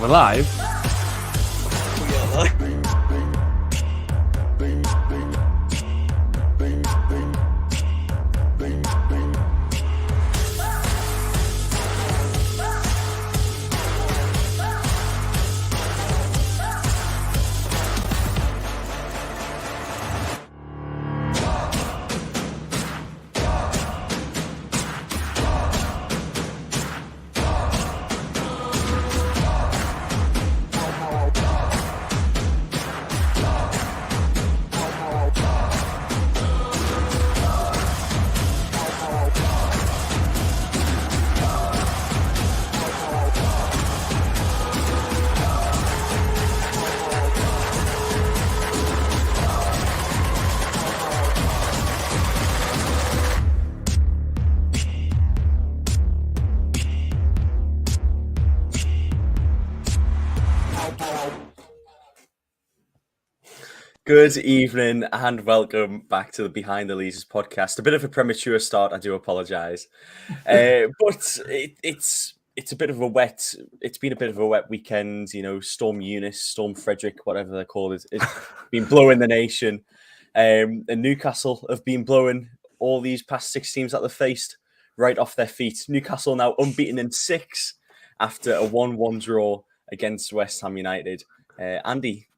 We're live. We are live. Good evening and welcome back to the Behind the Leazes podcast. A bit of a premature start, I do apologise, but it's a bit of a wet. It's been a bit of a wet weekend. You know, Storm Eunice, Storm Frederick, whatever they're called, it's been blowing the nation. And Newcastle have been blowing all these past 6 teams that they've faced right off their feet. Newcastle now unbeaten in 6 after a 1-1 draw against West Ham United. Andy,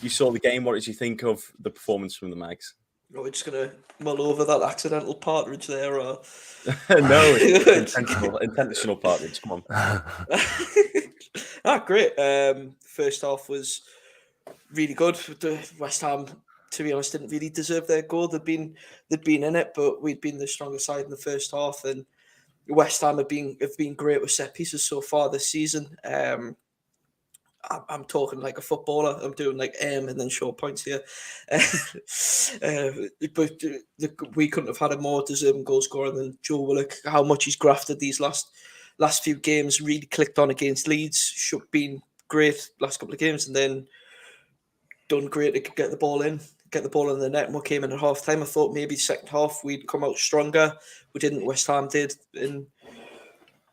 you saw the game. What did you think of the performance from the Mags? We're just going to mull over that accidental partridge there, or... No, it's intentional partridge. Come on. Great. First half was really good. The West Ham, to be honest, didn't really deserve their goal. They'd been in it, but we'd been the stronger side in the first half, and West Ham have been great with set pieces so far this season. I'm talking like a footballer. I'm doing like and then short points here. But we couldn't have had a more deserving goal scorer than Joe Willock. How much he's grafted these last few games, really clicked on against Leeds. Been great last couple of games, and then done great to get the ball in the net. And what came in at half time, I thought maybe second half we'd come out stronger. We didn't. West Ham did. And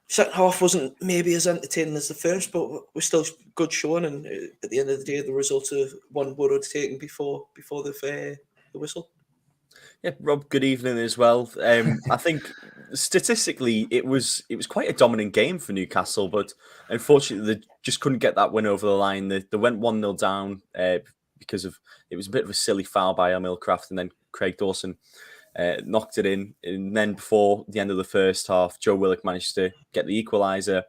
second half wasn't maybe as entertaining as the first, but we're still good showing. And at the end of the day, the result of one would have taken before the whistle. Yeah, Rob, good evening as well. I think statistically it was quite a dominant game for Newcastle, but unfortunately they just couldn't get that win over the line. They went 1-0 down because of it was a bit of a silly foul by Emil Kraft, and then Craig Dawson knocked it in, and then before the end of the first half, Joe Willock managed to get the equaliser.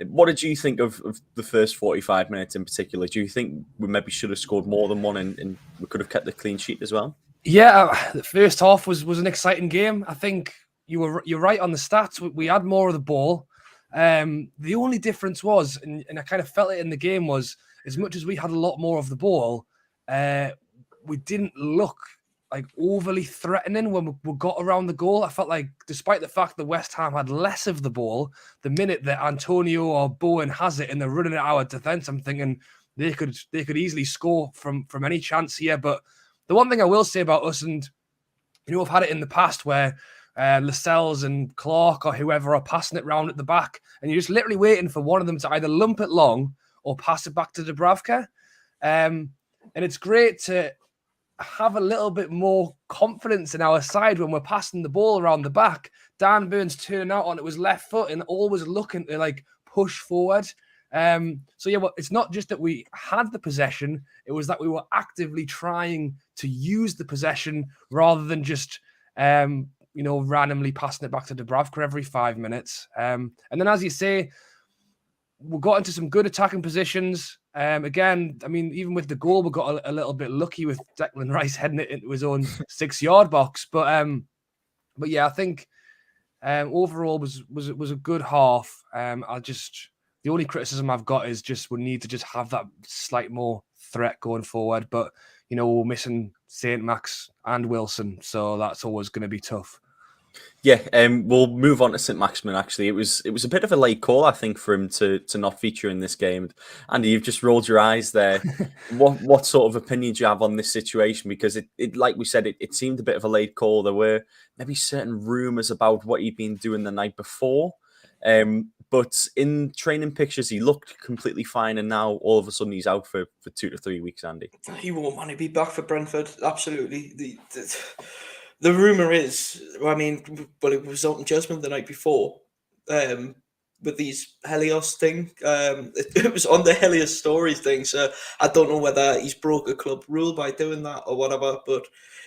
What did you think of the first 45 minutes in particular? Do you think we maybe should have scored more than one, and we could have kept the clean sheet as well? Yeah, the first half was an exciting game. I think you're right on the stats. We had more of the ball. The only difference was, and I kind of felt it in the game, was as much as we had a lot more of the ball, we didn't look like overly threatening when we got around the goal. I felt like, despite the fact that West Ham had less of the ball, the minute that Antonio or Bowen has it and they're running at our defence, I'm thinking they could easily score from any chance here. But the one thing I will say about us, and you know, I've had it in the past where Lascelles and Clark or whoever are passing it round at the back, and you're just literally waiting for one of them to either lump it long or pass it back to Dubravka. And it's great to have a little bit more confidence in our side when we're passing the ball around the back. Dan Burns turning out on it was left foot and always looking to like push forward. So yeah, well, it's not just that we had the possession, it was that we were actively trying to use the possession rather than just randomly passing it back to Dubravka every 5 minutes. And then, as you say, we got into some good attacking positions. Again, I mean, even with the goal, we got a little bit lucky with Declan Rice heading it into his own 6-yard box. But yeah, I think overall was a good half. The only criticism I've got is just we need to just have that slight more threat going forward. But you know, we're missing Saint Max and Wilson, so that's always going to be tough. Yeah, we'll move on to St Maximin. Actually, it was a bit of a late call, I think, for him to not feature in this game. Andy, you've just rolled your eyes there. What sort of opinion do you have on this situation? Because it like we said, it seemed a bit of a late call. There were maybe certain rumours about what he'd been doing the night before, but in training pictures, he looked completely fine, and now all of a sudden he's out for 2 to 3 weeks, Andy. He won't want to be back for Brentford, absolutely. The rumour is, I mean, well, it was out in judgment the night before, with these Helios thing. It was on the Helios stories thing, so I don't know whether he's broke a club rule by doing that or whatever, but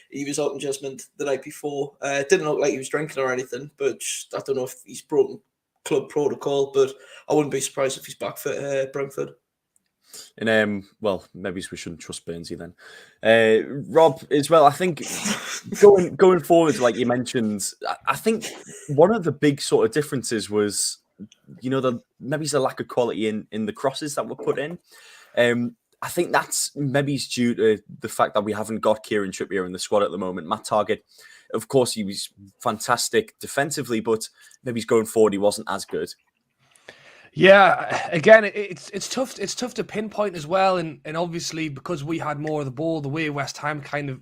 he was out in judgment the night before. It didn't look like he was drinking or anything, but I don't know if he's broken club protocol, but I wouldn't be surprised if he's back for Brentford. And well, maybe we shouldn't trust Burnsy then. Rob, as well, I think going forward, like you mentioned, I think one of the big sort of differences was, maybe it's a lack of quality in the crosses that were put in. I think that's maybe it's due to the fact that we haven't got Kieran Trippier in the squad at the moment. Matt Target, of course, he was fantastic defensively, but maybe he's going forward, he wasn't as good. Yeah, again, it's tough. It's tough to pinpoint as well, and obviously because we had more of the ball, the way West Ham kind of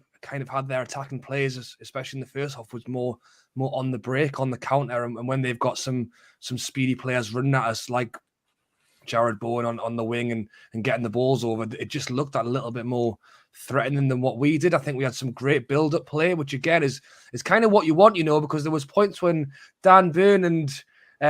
had their attacking players, especially in the first half, was more on the break, on the counter, and when they've got some speedy players running at us like Jared Bowen on the wing and getting the balls over, it just looked a little bit more threatening than what we did. I think we had some great build-up play, which again is kind of what you want, because there was points when Dan Burn and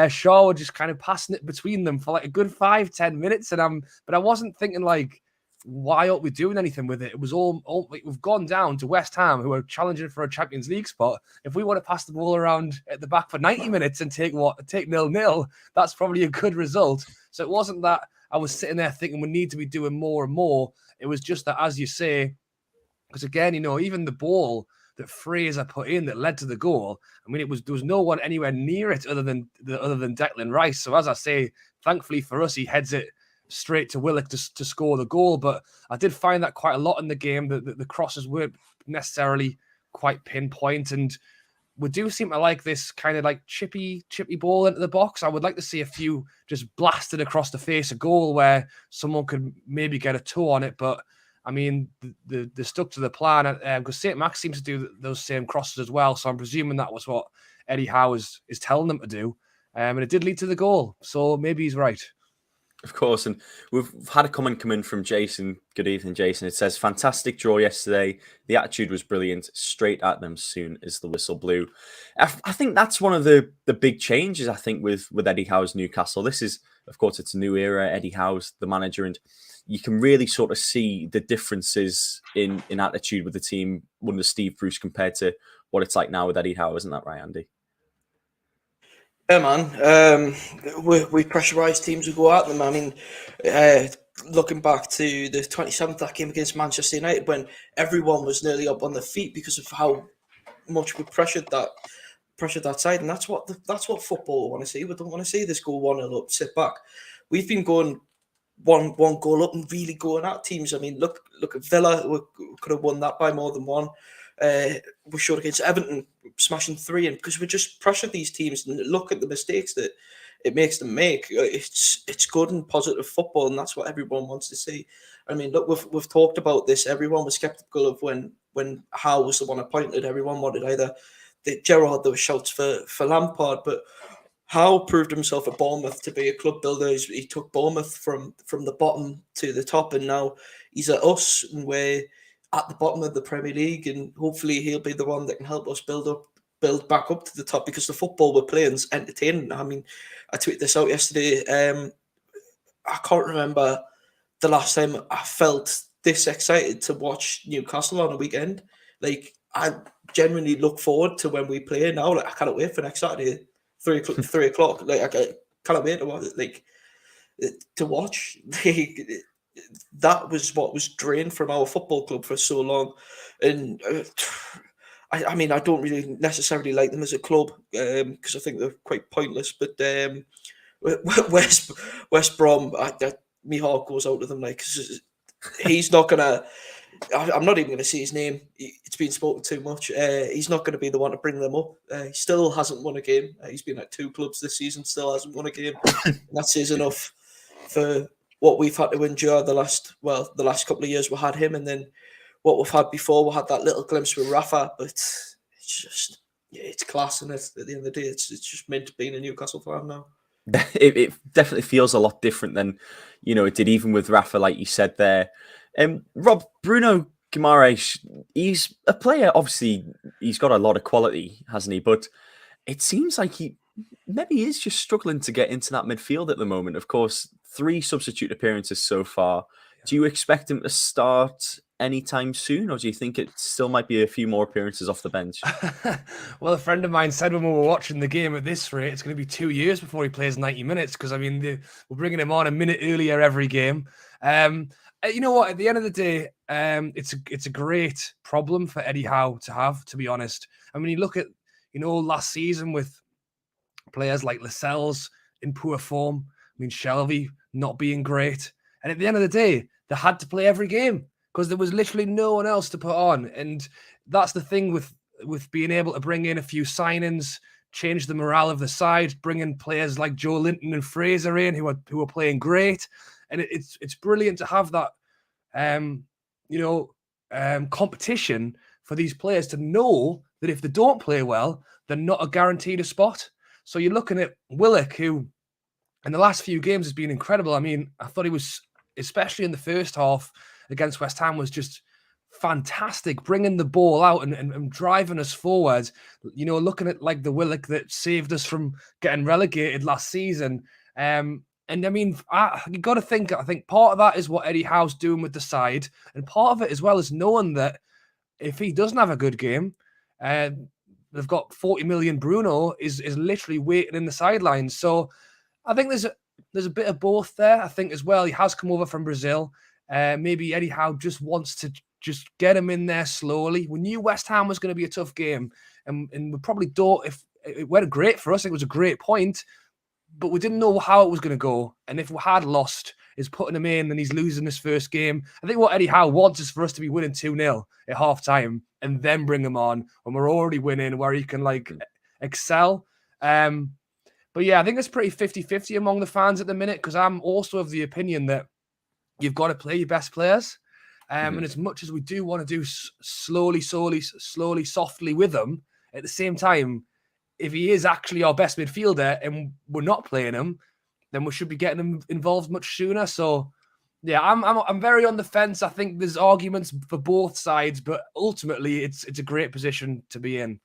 Shaw were just kind of passing it between them for like a good 5-10 minutes, but I wasn't thinking like, why aren't we doing anything with it? It was all like, we've gone down to West Ham, who are challenging for a Champions League spot. If we want to pass the ball around at the back for 90 minutes and take 0-0, that's probably a good result. So it wasn't that I was sitting there thinking we need to be doing more and more. It was just that, as you say, because again, even the ball that Fraser put in that led to the goal, I mean, there was no one anywhere near it other than Declan Rice. So as I say, thankfully for us, he heads it straight to Willock to score the goal. But I did find that quite a lot in the game, that the crosses weren't necessarily quite pinpoint, and we do seem to like this kind of like chippy ball into the box. I would like to see a few just blasted across the face of goal where someone could maybe get a toe on it, but I mean, they stuck to the plan, because St. Max seems to do those same crosses as well. So I'm presuming that was what Eddie Howe is telling them to do. And it did lead to the goal. So maybe he's right. Of course. And we've had a comment come in from Jason. Good evening, Jason. It says, fantastic draw yesterday. The attitude was brilliant. Straight at them soon as the whistle blew. I think that's one of the big changes, I think, with Eddie Howe's Newcastle. This is, of course, it's a new era. Eddie Howe's the manager, and you can really sort of see the differences in attitude with the team under Steve Bruce compared to what it's like now with Eddie Howe. Isn't that right, Andy? Yeah, man. We pressurise teams who go at them. I mean, looking back to the 27th, that game against Manchester United, when everyone was nearly up on their feet because of how much we pressured that side, and that's what football want to see. We don't want to see this go 1-0 up, sit back. We've been going one goal up and really going at teams. I mean, look at Villa. We could have won that by more than one. We showed against Everton, smashing 3 in, because we just pressure these teams and look at the mistakes that it makes them make. It's good and positive football, and that's what everyone wants to see. I mean, look, we've talked about this. Everyone was sceptical of when Howe was the one appointed. Everyone wanted either Gerrard. There were shouts for Lampard, but Howe proved himself at Bournemouth to be a club builder. He took Bournemouth from the bottom to the top, and now he's at us, and we're at the bottom of the Premier League, and hopefully he'll be the one that can help us build back up to the top, because the football we're playing is entertaining. I mean, I tweeted this out yesterday. I can't remember the last time I felt this excited to watch Newcastle on a weekend. Like, I genuinely look forward to when we play now. Like, I cannot wait for next Saturday, 3 o'clock. Like, I cannot wait to watch it. Like, to watch. That was what was drained from our football club for so long, and I mean, I don't really necessarily like them as a club, because I think they're quite pointless. But West Brom, my heart goes out to them. Like, he's not gonna. I'm not even going to say his name. It's been spoken too much. He's not going to be the one to bring them up. He still hasn't won a game. He's been at 2 clubs this season, still hasn't won a game. And that says enough for what we've had to endure the last couple of years. We had him, and then what we've had before, we had that little glimpse with Rafa, but it's just, it's class, and at the end of the day, it's just meant to be a Newcastle fan now. it definitely feels a lot different than, it did even with Rafa, like you said there. Rob, Bruno Guimaraes, he's a player, obviously, he's got a lot of quality, hasn't he? But it seems like he maybe is just struggling to get into that midfield at the moment. Of course, 3 substitute appearances so far. Do you expect him to start anytime soon, or do you think it still might be a few more appearances off the bench? Well, a friend of mine said when we were watching the game at this rate, it's going to be 2 years before he plays 90 minutes because, we're bringing him on a minute earlier every game. You know what? At the end of the day, it's a great problem for Eddie Howe to have, to be honest. You look at, last season with players like Lascelles in poor form, Shelvey not being great. And at the end of the day, they had to play every game because there was literally no one else to put on. And that's the thing with being able to bring in a few signings, change the morale of the side, bring in players like Joe Linton and Fraser in who are playing great. And it's brilliant to have that, competition for these players to know that if they don't play well, they're not a guaranteed a spot. So you're looking at Willock, who in the last few games has been incredible. I thought he was, especially in the first half against West Ham, was just fantastic, bringing the ball out and driving us forward. Looking at like the Willock that saved us from getting relegated last season. You got to think, I think part of that is what Eddie Howe's doing with the side. And part of it as well is knowing that if he doesn't have a good game, they've got 40 million Bruno is literally waiting in the sidelines. So I think there's a bit of both there. I think as well, he has come over from Brazil. Maybe Eddie Howe just wants to just get him in there slowly. We knew West Ham was going to be a tough game. And we probably thought if it went great for us, it was a great point. But we didn't know how it was going to go. And if we had lost, is putting him in and he's losing his first game. I think what Eddie Howe wants is for us to be winning 2-0 at half time and then bring him on when we're already winning, where he can excel. But yeah, I think it's pretty 50-50 among the fans at the minute, because I'm also of the opinion that you've got to play your best players. And as much as we do want to do slowly, softly with them, at the same time, if he is actually our best midfielder and we're not playing him, then we should be getting him involved much sooner. So yeah, I'm very on the fence. I think there's arguments for both sides, but ultimately it's a great position to be in.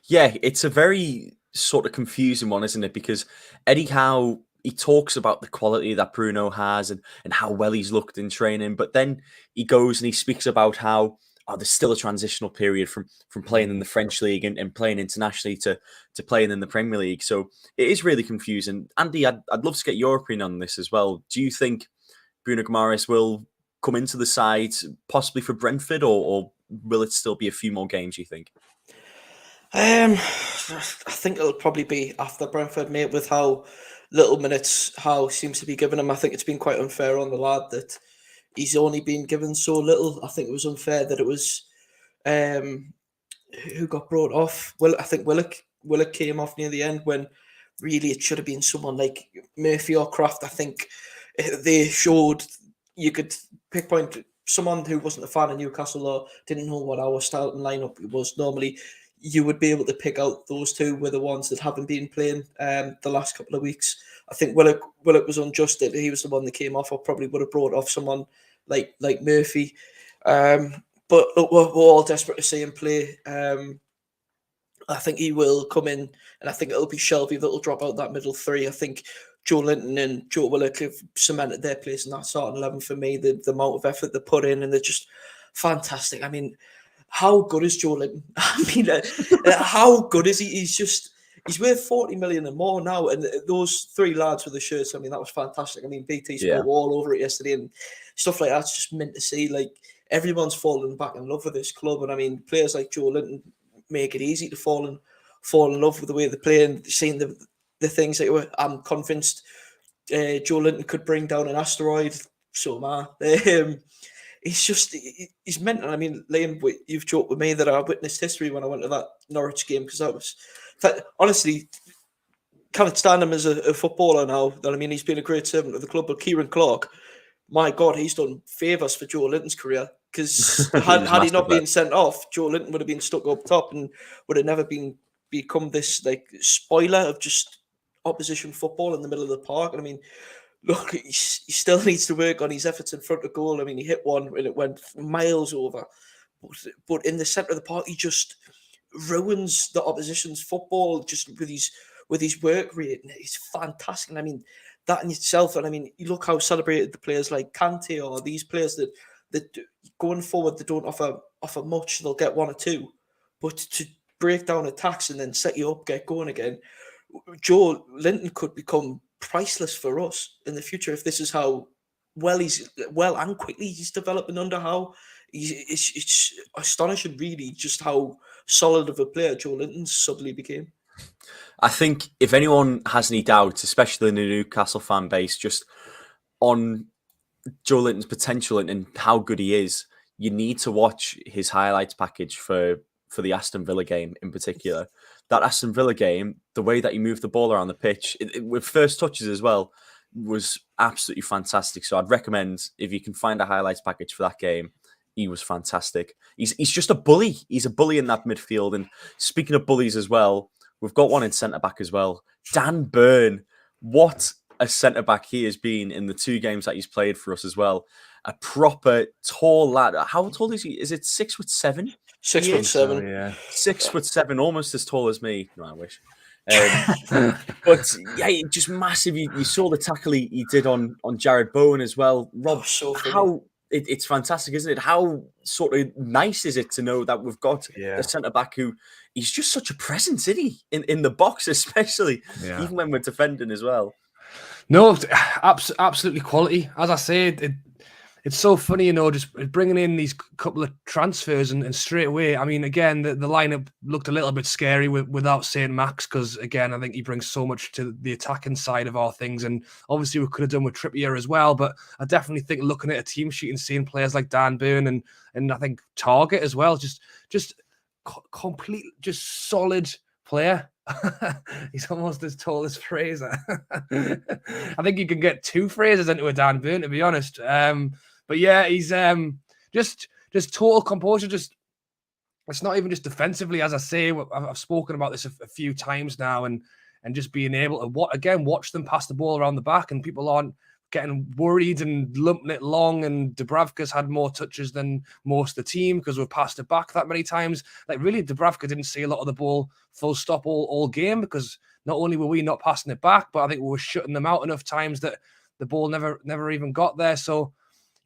Yeah, it's a very sort of confusing one, isn't it? Because Eddie Howe, he talks about the quality that Bruno has and how well he's looked in training, but then he goes and he speaks about how there's still a transitional period from playing in the French league and playing internationally to playing in the Premier League. So it is really confusing. Andy, I'd love to get your opinion on this as well. Do you think Bruno Guimaraes will come into the side possibly for Brentford, or will it still be a few more games, you think? I think it'll probably be after Brentford, mate, with how little minutes Howe seems to be giving him. I think it's been quite unfair on the lad that he's only been given so little. I think it was unfair that it was who got brought off. Well, I think Willock came off near the end when really it should have been someone like Murphy or Kraft. I think they showed you could pinpoint someone who wasn't a fan of Newcastle or didn't know what our starting lineup was normally. You would be able to pick out those two were the ones that haven't been playing the last couple of weeks. I think Willock was unjust that he was the one that came off, or probably would have brought off someone like Murphy. But look, we're all desperate to see him play. I think he will come in, and I think it'll be Shelvey that'll drop out that middle three. I think Joe Linton and Joe Willock have cemented their place in that starting 11 for me. The amount of effort they put in, and they're just fantastic. I mean, how good is Joe Linton? I mean, how good is he? He's worth 40 million and more now. And those 3 lads with the shirts, I mean, that was fantastic. I mean, BT spoke all over it yesterday and stuff like that's just meant to see. Like, everyone's fallen back in love with this club. And I mean, players like Joe Linton make it easy to fall in love with the way they play and seeing the things that I'm convinced Joe Linton could bring down an asteroid. So am I. He's mental. I mean, Liam, you've joked with me that I witnessed history when I went to that Norwich game, because that was, honestly, can't stand him as a footballer now. I mean, he's been a great servant of the club, but Kieran Clark, my God, he's done favours for Joe Linton's career, because had he not been sent off, Joe Linton would have been stuck up top and would have never become this like spoiler of just opposition football in the middle of the park. And I mean, look, he still needs to work on his efforts in front of goal. I mean, he hit one and it went miles over. But in the centre of the park, he just ruins the opposition's football just with his work rate. And it's fantastic. And I mean, that in itself, and I mean, you look how celebrated the players like Kante or these players that going forward, they don't offer much. They'll get one or two. But to break down attacks and then set you up, get going again, Joe Linton could become priceless for us in the future if this is how well and quickly he's developing under Howe. It's astonishing, really, just how solid of a player Joe Linton suddenly became. I think if anyone has any doubts, especially in the Newcastle fan base, just on Joe Linton's potential and how good he is, you need to watch his highlights package for the Aston Villa game in particular. That Aston Villa game, the way that he moved the ball around the pitch, with first touches as well, was absolutely fantastic. So I'd recommend, if you can find a highlights package for that game, he was fantastic. He's just a bully. He's a bully in that midfield. And speaking of bullies as well, we've got one in centre-back as well. Dan Burn, what a centre-back he has been in the 2 games that he's played for us as well. A proper tall lad. How tall is he? Is it 6'7"? 6'7". Oh, yeah. 6'7", almost as tall as me. No, I wish. But yeah, just massive. You saw the tackle he did on Jared Bowen as well. Rob, it's fantastic, isn't it? How sort of nice is it to know that we've got a centre-back who he's just such a presence, isn't he? In the box, especially, even when we're defending as well. No, absolutely quality. As I said, it's so funny, just bringing in these couple of transfers and straight away. I mean, again, the lineup looked a little bit scary without St. Max because, again, I think he brings so much to the attacking side of our things. And obviously, we could have done with Trippier as well. But I definitely think looking at a team sheet and seeing players like Dan Burn and I think Target as well, just complete, just solid player. He's almost as tall as Fraser. I think you can get 2 Frasers into a Dan Burn, to be honest. But yeah, he's just total composure. Just it's not even just defensively, as I say. I've spoken about this a few times now, and just being able to watch them pass the ball around the back, and people aren't getting worried and lumping it long. And Dubravka's had more touches than most of the team because we've passed it back that many times. Like really, Dubravka didn't see a lot of the ball full stop all game because not only were we not passing it back, but I think we were shutting them out enough times that the ball never even got there. So,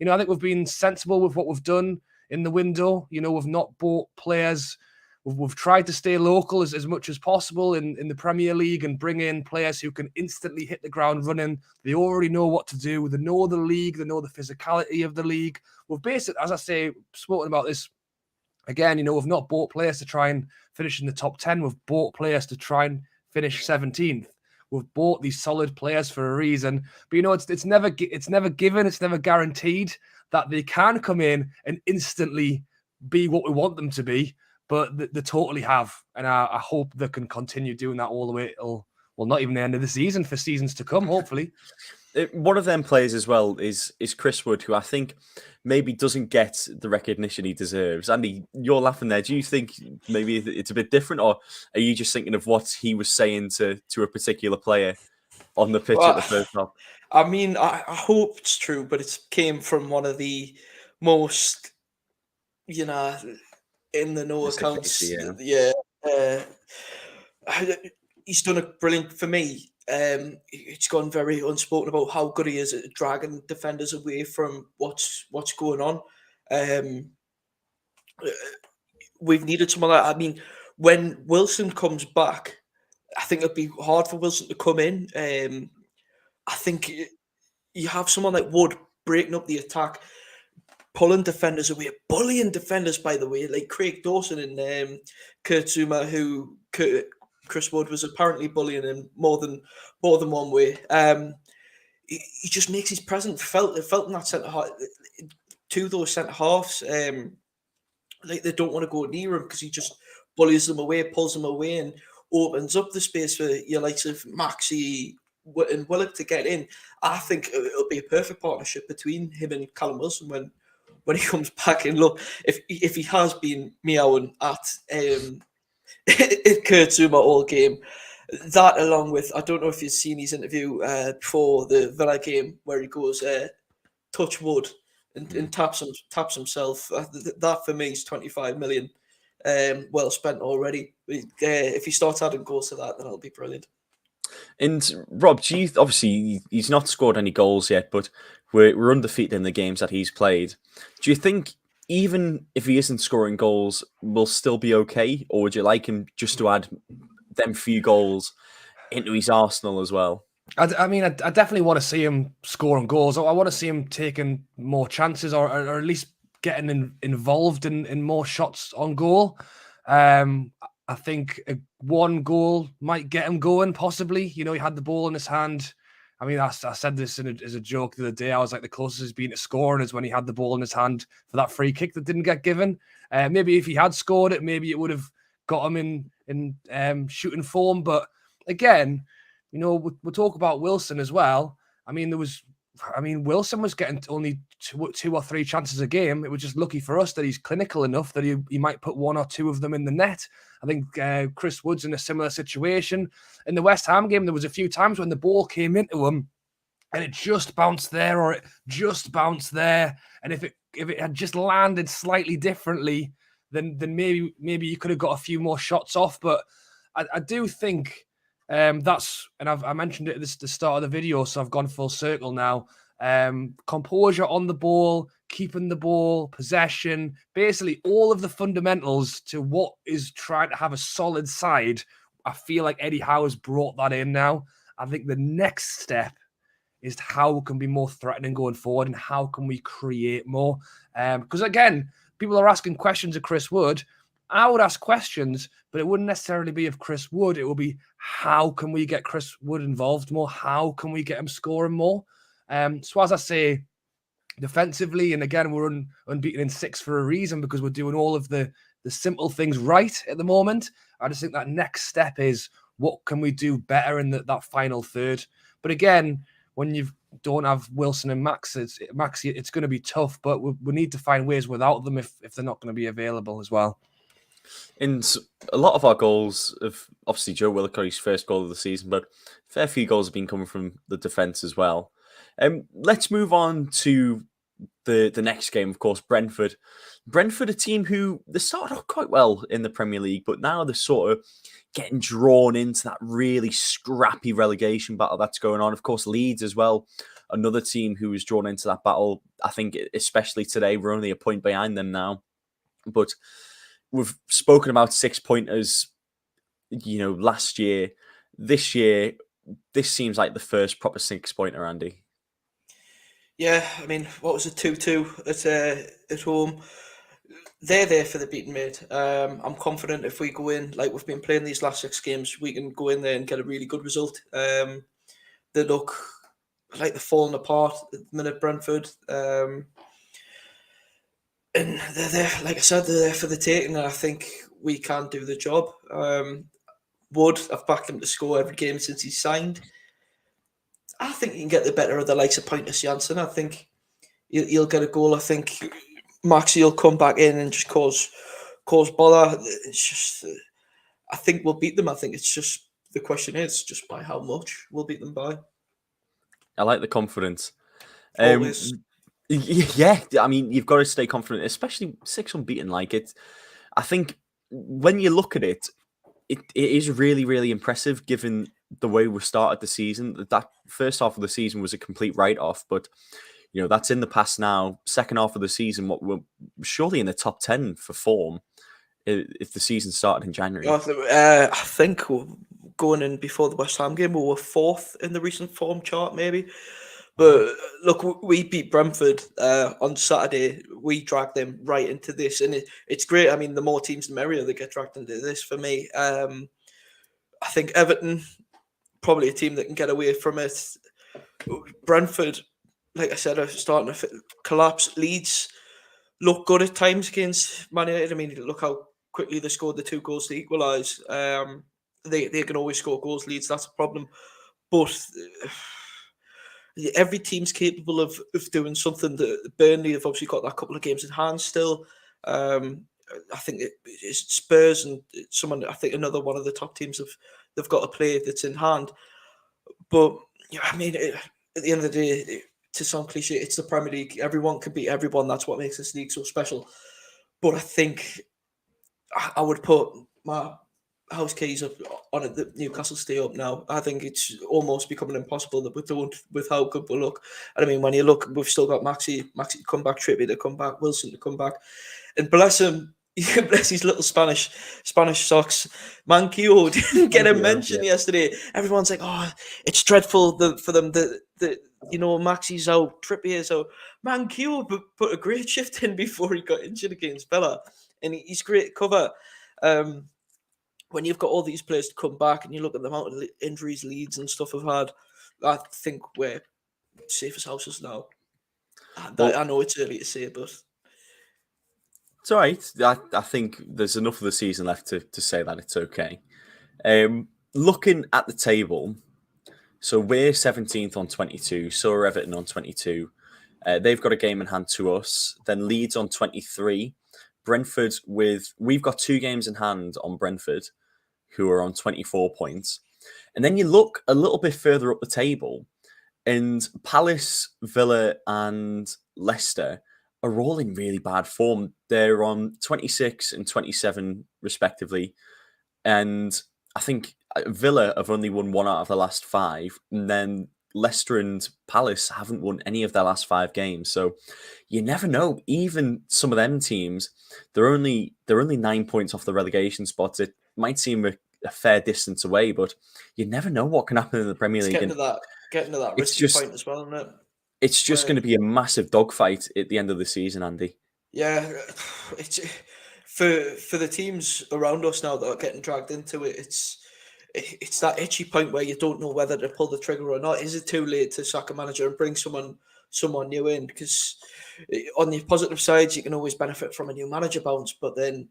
I think we've been sensible with what we've done in the window. We've not bought players. We've tried to stay local as much as possible in the Premier League and bring in players who can instantly hit the ground running. They already know what to do. They know the league. They know the physicality of the league. We've basically, as I say, spoken about this again, we've not bought players to try and finish in the top 10. We've bought players to try and finish 17th. We've bought these solid players for a reason, but it's never given, it's never guaranteed that they can come in and instantly be what we want them to be. But they totally have, and I hope they can continue doing that all the way till, not even the end of the season, for seasons to come, hopefully. One of them players as well is Chris Wood, who I think maybe doesn't get the recognition he deserves. Andy, you're laughing there. Do you think maybe it's a bit different, or are you just thinking of what he was saying to a particular player on the pitch at the first half? I mean, I hope it's true, but it came from one of the most, in the know accounts. He's done it brilliant for me. It's gone very unspoken about how good he is at dragging defenders away from what's going on. We've needed someone like that. I mean, when Wilson comes back, I think it'll be hard for Wilson to come in. I think you have someone like Wood breaking up the attack, pulling defenders away, bullying defenders, by the way, like Craig Dawson and Kurt Zuma, who Chris Wood was apparently bullying him more than one way. He just makes his presence felt in that centre half. To those centre halves, like they don't want to go near him because he just bullies them away, pulls them away, and opens up the space for your likes of Maxie and Willock to get in. I think it'll be a perfect partnership between him and Callum Wilson when he comes back. And look, if he has been meowing at Kurt Zuma all game, That, along with, I don't know if you've seen his interview before the Villa game where he goes, touch wood, and taps himself. That for me is 25 million well spent already. If he starts adding goals to that, then it'll be brilliant. And Rob, obviously he's not scored any goals yet, but we're undefeated in the games that he's played. Do you think even if he isn't scoring goals, we'll still be okay, or would you like him just to add them few goals into his arsenal as well? I mean, I definitely want to see him scoring goals. I want to see him taking more chances, or at least getting involved in more shots on goal. I think one goal might get him going, possibly. He had the ball in his hand. I mean, I said this as a joke the other day. I was like, the closest he's been to scoring is when he had the ball in his hand for that free kick that didn't get given. Maybe if he had scored it, maybe it would have got him in shooting form. But again, we'll talk about Wilson as well. I mean, Wilson was getting only two or three chances a game. It was just lucky for us that he's clinical enough that he might put one or two of them in the net. I think Chris Wood's in a similar situation. In the West Ham game, there was a few times when the ball came into him and it just bounced there or it just bounced there. And if it had just landed slightly differently, then maybe you could have got a few more shots off. But I do think that's, and I mentioned it at the start of the video, so I've gone full circle now. Composure on the ball, keeping the ball, possession, basically all of the fundamentals to what is trying to have a solid side. I feel like Eddie Howe has brought that in now. I think the next step is how we can be more threatening going forward and how can we create more. Because again, people are asking questions of Chris Wood. I would ask questions, but it wouldn't necessarily be of Chris Wood. It will be, how can we get Chris Wood involved more? How can we get him scoring more? So as I say, defensively, and again, we're unbeaten in 6 for a reason, because we're doing all of the simple things right at the moment. I just think that next step is, what can we do better in that final third? But again, when you don't have Wilson and Maxi, it's going to be tough, but we need to find ways without them if they're not going to be available as well. And a lot of our goals of, obviously, Joe Willock, first goal of the season, but a fair few goals have been coming from the defence as well. Let's move on to the next game, of course, Brentford. Brentford, a team who they started off quite well in the Premier League, but now they're sort of getting drawn into that really scrappy relegation battle that's going on. Of course, Leeds as well, another team who was drawn into that battle. I think especially today, we're only a point behind them now. But we've spoken about 6-pointers, last year. This year, this seems like the first proper 6-pointer, Andy. Yeah, I mean, what was it, 2-2 at home? They're there for the beating, mate. I'm confident if we go in, like we've been playing these last 6 games, we can go in there and get a really good result. They look like they're falling apart at the minute, Brentford. And they're there, like I said, they're there for the taking, and I think we can do the job. Wood, I've backed him to score every game since he's signed. I think he can get the better of the likes of Pointus Janssen. I think he'll get a goal. I think Maxi will come back in and just cause bother. It's just, I think we'll beat them. I think it's just, the question is just by how much we'll beat them by. I like the confidence. Always. Yeah, I mean, you've got to stay confident, especially 6 unbeaten. Like it, I think when you look at it, it is really, really impressive given the way we started the season. That first half of the season was a complete write-off, but that's in the past now. Second half of the season, we're surely in the top 10 for form if the season started in January. I think going in before the West Ham game, we were 4th in the recent form chart, maybe. But look, we beat Brentford on Saturday. We dragged them right into this, and it's great. I mean, the more teams, the merrier. They get dragged into this for me. I think Everton, probably a team that can get away from it. Brentford, like I said, are starting to collapse. Leeds look good at times against Man United. I mean, look how quickly they scored the 2 goals to equalise. They can always score goals, Leeds. That's a problem. But every team's capable of doing something. Burnley have obviously got that couple of games in hand still. I think it's Spurs and someone. I think another one of the top teams have they've got a play that's in hand. But yeah, I mean, at the end of the day, to sound cliche, it's the Premier League. Everyone can beat everyone. That's what makes this league so special. But I think I would put my house keys up on it that Newcastle stay up now. I think it's almost becoming impossible that we don't, with how good we look. And I mean, when you look, we've still got Maxi to come back, Trippier to come back, Wilson to come back, and bless him, bless his little Spanish socks. Manquillo didn't get a mention yesterday. Everyone's like, oh, it's dreadful for them that Maxi's out, Trippier's out. Manquillo put a great shift in before he got injured against Villa, and he's great cover. When you've got all these players to come back and you look at the amount of injuries Leeds and stuff have had, I think we're safe as houses now. I know it's early to say, but it's all right. I think there's enough of the season left to say that it's okay. Looking at the table, so we're 17th on 22, so are Everton on 22. They've got a game in hand to us. Then Leeds on 23. Brentford we've got 2 games in hand on Brentford, who are on 24 points. And then you look a little bit further up the table, and Palace, Villa, and Leicester are all in really bad form. They're on 26 and 27, respectively. And I think Villa have only won 1 out of the last 5. And then Leicester and Palace haven't won any of their last 5 games. So you never know. Even some of them teams, they're only 9 points off the relegation spots. It might seem a fair distance away, but you never know what can happen in the Premier League. Getting to that risky point as well, isn't it? It's just going to be a massive dogfight at the end of the season, Andy. Yeah, it's for the teams around us now that are getting dragged into it. It's that itchy point where you don't know whether to pull the trigger or not. Is it too late to sack a manager and bring someone new in? Because on the positive side, you can always benefit from a new manager bounce, but then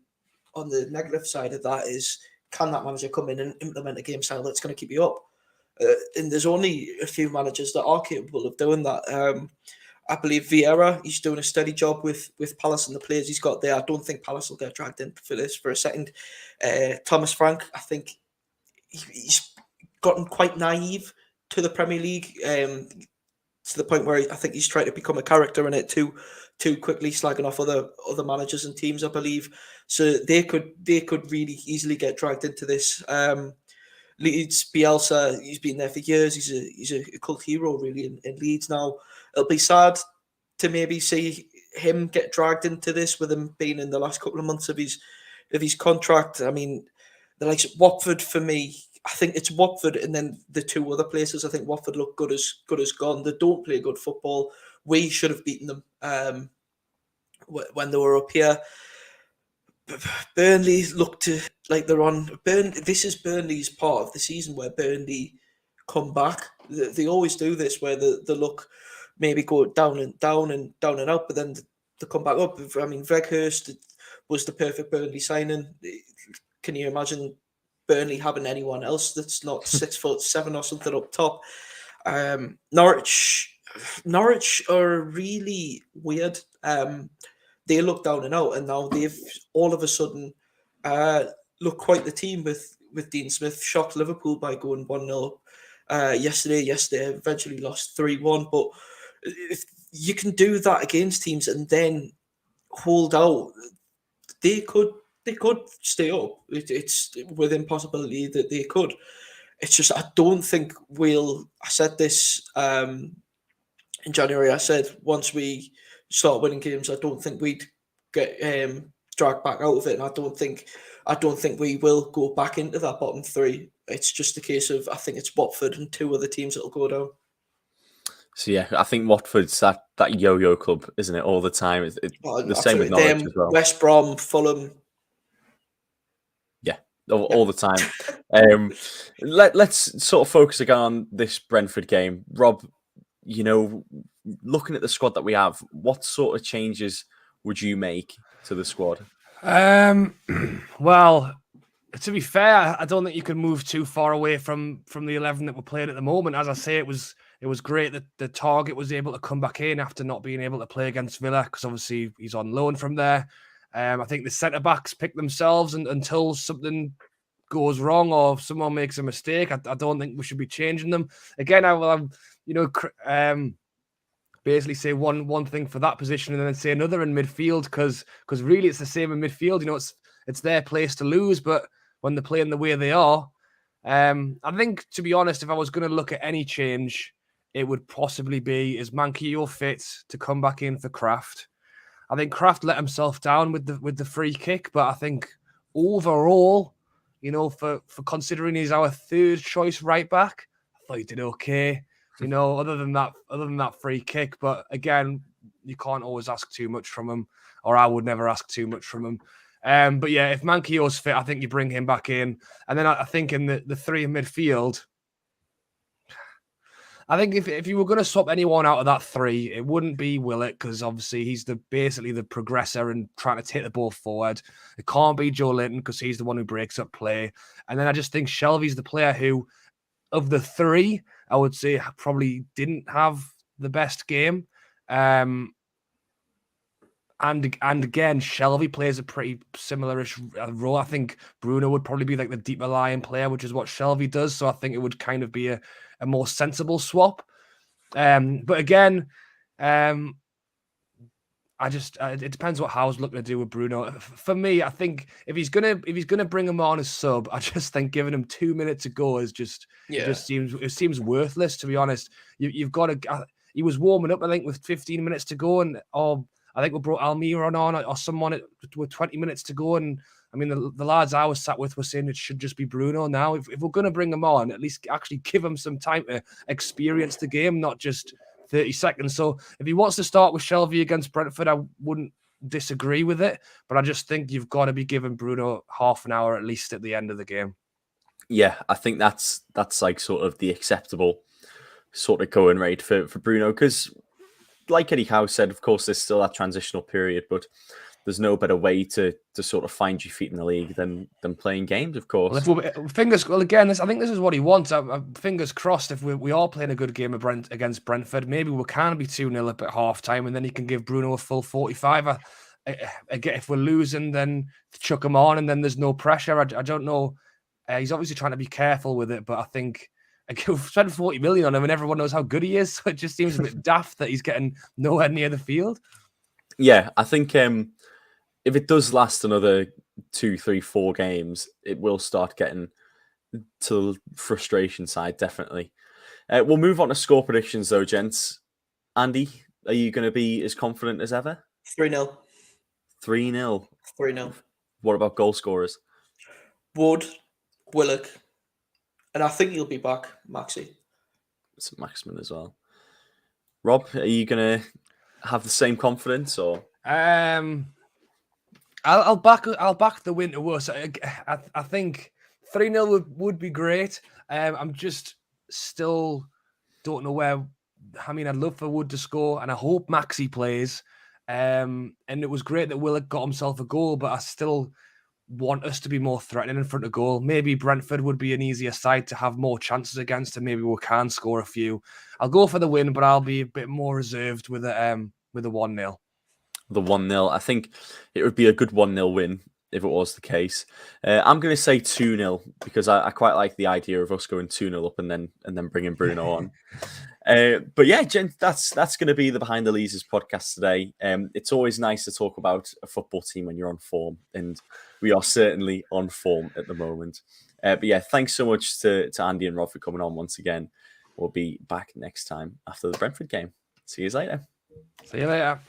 on the negative side of that is, can that manager come in and implement a game style that's going to keep you up? And there's only a few managers that are capable of doing that. I believe Vieira, he's doing a steady job with Palace and the players he's got there. I don't think Palace will get dragged in for this for a second. Thomas Frank, I think he's gotten quite naive to the Premier League, to the point where I think he's trying to become a character in it too quickly, slagging off other managers and teams, I believe. So they could really easily get dragged into this. Leeds, Bielsa, he's been there for years. He's a cult hero really in Leeds now. It'll be sad to maybe see him get dragged into this with him being in the last couple of months of his contract. I mean, the likes of Watford for me, I think it's Watford and then the 2 other places. I think Watford look good as gone. They don't play good football. We should have beaten them when they were up here. Burnley look to like they're on. This is Burnley's part of the season where Burnley come back. They always do this where they look maybe go down and out, but then they come back up. I mean, Weghorst was the perfect Burnley signing. Can you imagine Burnley having anyone else that's not 6'7" or something up top? Norwich are really weird. They look down and out, and now they've all of a sudden look quite the team with Dean Smith. Shocked Liverpool by going 1-0 yesterday. Eventually lost 3-1, but if you can do that against teams and then hold out, they could stay up. It's within possibility that they could. It's just I don't think I said this in January. I said once we start winning games, I don't think we'd get dragged back out of it, and I don't think we will go back into that bottom 3. It's just a case of I think it's Watford and 2 other teams that'll go down. So yeah, I think Watford's that yo-yo club, isn't it? All the time. The same with Norwich as well. West Brom, Fulham. Yeah, all the time. Let's sort of focus again on this Brentford game. Rob, looking at the squad that we have, what sort of changes would you make to the squad? Well, to be fair, I don't think you can move too far away from the 11 that we're playing at the moment. As I say, it was great that the target was able to come back in after not being able to play against Villa because obviously he's on loan from there. I think the centre backs pick themselves until something goes wrong or if someone makes a mistake, I don't think we should be changing them. Again, I will, basically say one thing for that position and then say another in midfield because really it's the same in midfield. It's their place to lose, but when they're playing the way they are, I think, to be honest, if I was going to look at any change, it would possibly be, is Manquillo fit to come back in for Kraft? I think Kraft let himself down with the free kick, but I think overall, for considering he's our third choice right back, I thought he did okay. Other than that free kick, but again, you can't always ask too much from him, or I would never ask too much from him. But yeah, if Manquillo's fit, I think you bring him back in, and then I think in the three in midfield, I think if you were going to swap anyone out of that three, it wouldn't be Willock because obviously he's basically the progressor and trying to take the ball forward. It can't be Joe Linton because he's the one who breaks up play. And then I just think Shelvey's the player who, of the three, I would say probably didn't have the best game. And again, Shelvey plays a pretty similar-ish role. I think Bruno would probably be like the deeper lying player, which is what Shelvey does. So I think it would kind of be a more sensible swap. But again, it depends what Howe's looking to do with Bruno. For me, I think if he's gonna bring him on as sub, I just think giving him 2 minutes to go is it seems worthless, to be honest. You've got to. He was warming up, I think, with 15 minutes to go, and I think we brought Almiron on or someone with 20 minutes to go. And I mean, the lads I was sat with were saying it should just be Bruno now. If we're going to bring him on, at least actually give him some time to experience the game, not just 30 seconds. So if he wants to start with Shelvey against Brentford, I wouldn't disagree with it. But I just think you've got to be giving Bruno half an hour at least at the end of the game. Yeah, I think that's like sort of the acceptable sort of going rate for Bruno because, like Eddie Howe said, of course, there's still that transitional period, but there's no better way to sort of find your feet in the league than playing games, of course. Again, I think this is what he wants. Fingers crossed, if we are playing a good game against Brentford, maybe we can be 2-0 up at half time, and then he can give Bruno a full 45. Again, if we're losing, then chuck him on, and then there's no pressure. I don't know. He's obviously trying to be careful with it, but I think we've spent 40 million on him and everyone knows how good he is. So it just seems a bit daft that he's getting nowhere near the field. Yeah, I think if it does last another 2, 3, 4 games, it will start getting to the frustration side, definitely. We'll move on to score predictions though, gents. Andy, are you going to be as confident as ever? 3-0. 3-0. 3-0. What about goal scorers? Wood, Willock, and I think he'll be back, Maxi. It's Maximin as well. Rob, are you going to have the same confidence or? I'll back the win to us. I think 3-0 would be great. I'm just still don't know where. I mean, I'd love for Wood to score, and I hope Maxi plays. And it was great that Willock got himself a goal, but I still want us to be more threatening in front of goal. Maybe Brentford would be an easier side to have more chances against, and maybe we can score a few. I'll go for the win, but I'll be a bit more reserved with a 1-0. The 1-0. I think it would be a good 1-0 win if it was the case. I'm going to say 2-0 because I quite like the idea of us going 2-0 up and then bringing Bruno on. But yeah, Jen, that's going to be the Behind the Leazes podcast today. It's always nice to talk about a football team when you're on form, and we are certainly on form at the moment. But yeah, thanks so much to Andy and Rob for coming on once again. We'll be back next time after the Brentford game. See you later. See you later.